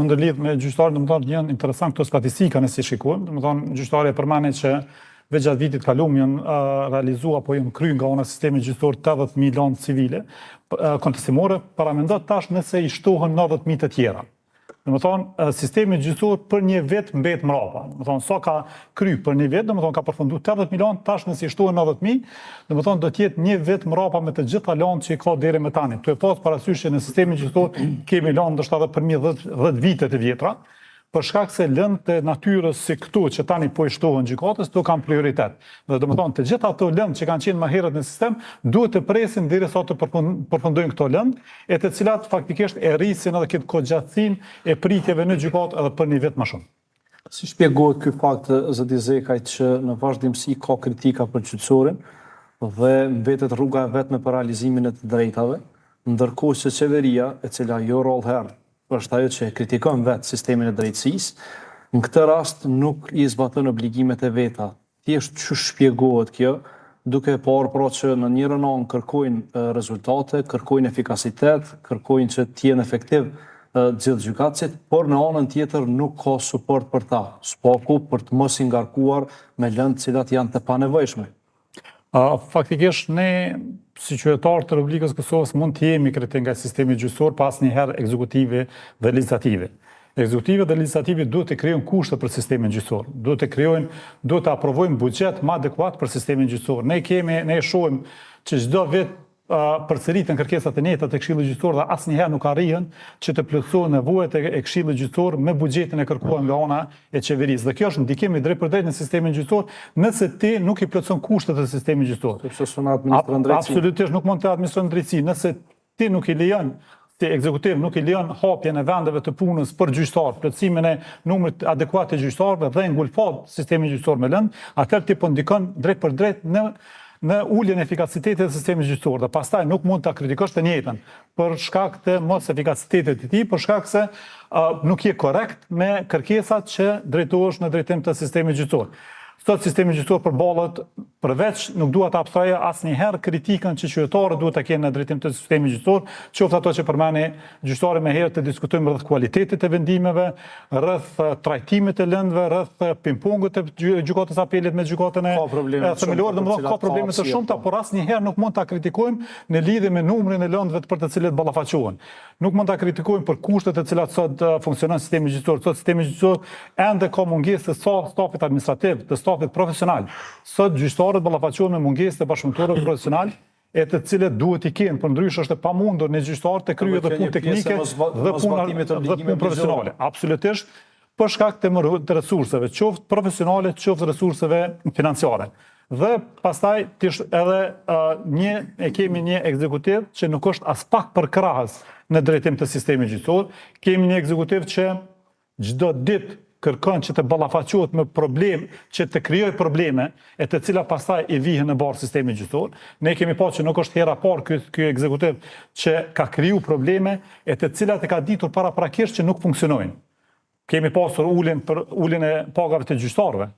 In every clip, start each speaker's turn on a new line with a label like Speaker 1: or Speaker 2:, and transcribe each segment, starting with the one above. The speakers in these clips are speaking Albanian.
Speaker 1: Ndërlidh me gjyqtarët, domethënë janë interesant këto statistika nëse shikojmë, domethënë gjyqtarja përmendën që veç gjatë vitit kaluar janë realizuar apo janë kryer nga ana e sistemit gjyqësor 80.000 lanë civile kontestimore, para mendot tash nëse i shtohen 90.000 të tjera. Domethënë sistemi gjyqësor për një vit mbet mbrapa. Domethënë sa ka kry për një vit, domethënë ka përfunduar 80 milion, tash nëse i shtohen 90.000, domethënë do të jetë një vit mbrapa me të gjitha lanë që i ka deri më tani. Tu e pas parasysh që në sistemin gjyqësor kemi lanë ndoshta edhe për 10 vite të vjetra, për shkak se lëndë të natyrës si këtu që tani po i shtohen gjykatës, këtu kanë prioritet. Dhe domethënë të gjitha ato lëndë që kanë qenë më herët në sistem, duhet të presin derisa të përfundojnë këto lëndë, e të cilat faktikisht e rrisin edhe këtë kohëgjatësinë e pritjeve në gjykatë edhe për një vit më shumë.
Speaker 2: Si shpjegohet ky fakt, zoti Zekaj, që në vazhdimsi ka kritika për gjyqësorin dhe mbetet rruga e vetme për realizimin e të drejtave, ndërkohë që qeveria, e cila jo rrallë herë është ajo që kritikon vetë sistemin e drejtësisë, në këtë rast nuk i zbaton obligimet e veta. Thjesht që shpjegohet kjo, duke parë pra që në njërin anë kërkojnë rezultate, kërkojnë efikasitet, kërkojnë që të jenë efektiv gjithë gjykatësit, por në anën tjetër nuk ka suport për ta, spaku për të mos i ngarkuar me lëndë cilat janë të panevojshme.
Speaker 1: Faktikisht ne, si qytetarë të Republikës Kosovës, mund të jemi kritik nga sistemi gjyqësor pas një herë ekzekutive dhe legislative. Ekzekutive dhe legislative duhet të krijojnë kushte për sistemin gjyqësor, duhet të aprovojnë buxhet më adekuat për sistemin gjyqësor. Ne shohim që çdo vit përsëritën kërkesat e neta të Këshillit Gjyqësor dhe asnjëherë nuk arrijën që të plotësohen nevojat e Këshillit Gjyqësor me buxhetin e kërkuar nga ana e qeverisë. Dhe kjo është ndikim i drejt për drejt në sistemin gjyqësor, nëse ti nuk i plotëson kushtet e sistemit gjyqësor.
Speaker 2: Sepse s'u administron drejtësi.
Speaker 1: Absolutisht nuk mund të administron drejtësi. Nëse ti nuk i lejon, ti ekzekutiv nuk i lejon hapjen e vendeve të punës për gjyqtar, plotësimin e numrit adekuat të gjyqtarëve dhe ngulfat sistemin gjyqësor me lëndë, atëherë ti po ndikon drejt për drejt në uljen e efikasitetit të sistemit gjyqësor, dhe pastaj nuk mund ta kritikosh të njëjtën për shkak të mos efikasitetit të tij, për shkak se nuk je korrekt me kërkesat që drejtohesh në drejtim të sistemit gjyqësor. Sot sistemi gjyqësor përballet, përveç nuk dua të abstrahoja asnjëherë kritikën që qytetarët duhet ta kenë në drejtim të sistemit gjyqësor, qoftë ato që përmeni gjyqtari më herët të diskutojmë rreth kualitetit të vendimeve, rreth trajtimit të lëndëve, rreth pingpongut të gjykatës apelit me gjykatën e themelore, domethënë ka probleme të shumta, por asnjëherë nuk mund ta kritikojmë në lidhje me numrin e lëndëve për të cilët ballafaqohen. Nuk mund ta kritikojmë për kushtet e cilat sot funksionon sistemi gjyqësor. Sot sistemi gjyqësor ende ka mungesë të stafit administrativ, të stafit profesional. Sot gjyqtarët ballafaqohen me mungesë të bashkëpunëtorëve profesional, e të cilët duhet i kenë, për ndryshe është e pamundur në gjyqtarë të kryejë dhe punë teknike dhe punë profesionale. Absolutisht, për shkak të resurseve, qoftë profesionale, qoftë resurseve financiare. Dhe pastaj edhe kemi një ekzekutiv që nuk është as pak përkrahës në drejtim të sistemit gjyqësor. Kemi një ekzekutiv që çdo ditë kërkon që të ballafaqohet me problem, që të krijojë probleme, e të cilat pastaj i vihen në barë sistemit gjyqësor. Ne kemi pasur që nuk është hera parë ky ekzekutiv që ka kriju probleme, e të cilat e ka ditur paraprakisht që nuk funksionojnë. Kemi pasur uljen e pagave të gjyqtarëve,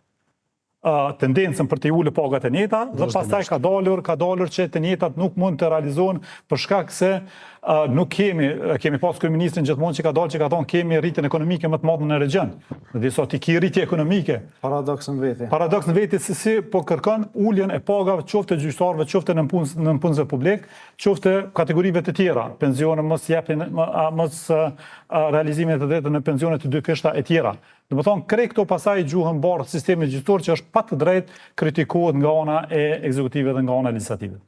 Speaker 1: tendencën për të ulë pagat e njëjta, dhe pastaj ka dalur që të njëjtat nuk mund të realizohen për shkak se nuk kemi pas kryeministrin gjithmonë që ka dalë që ka thonë kemi rritjen ekonomike më të madhe në region. Dhe sot i ki rritje ekonomike.
Speaker 2: Paradoks në veti.
Speaker 1: Paradoks në veti se si po kërkon uljen e pagave qoftë të gjyqtarëve, qoftë në punëzor publik, qoftë kategorive të tjera, pensione mos japin, mos realizimin e të drejtave në pensione të dy kështa e tjera. Domethënë krejt këto pasaj gjuhën barë sistemit gjyqësor që është pa të drejtë kritikohet nga ana e ekzekutive dhe nga ana legislative.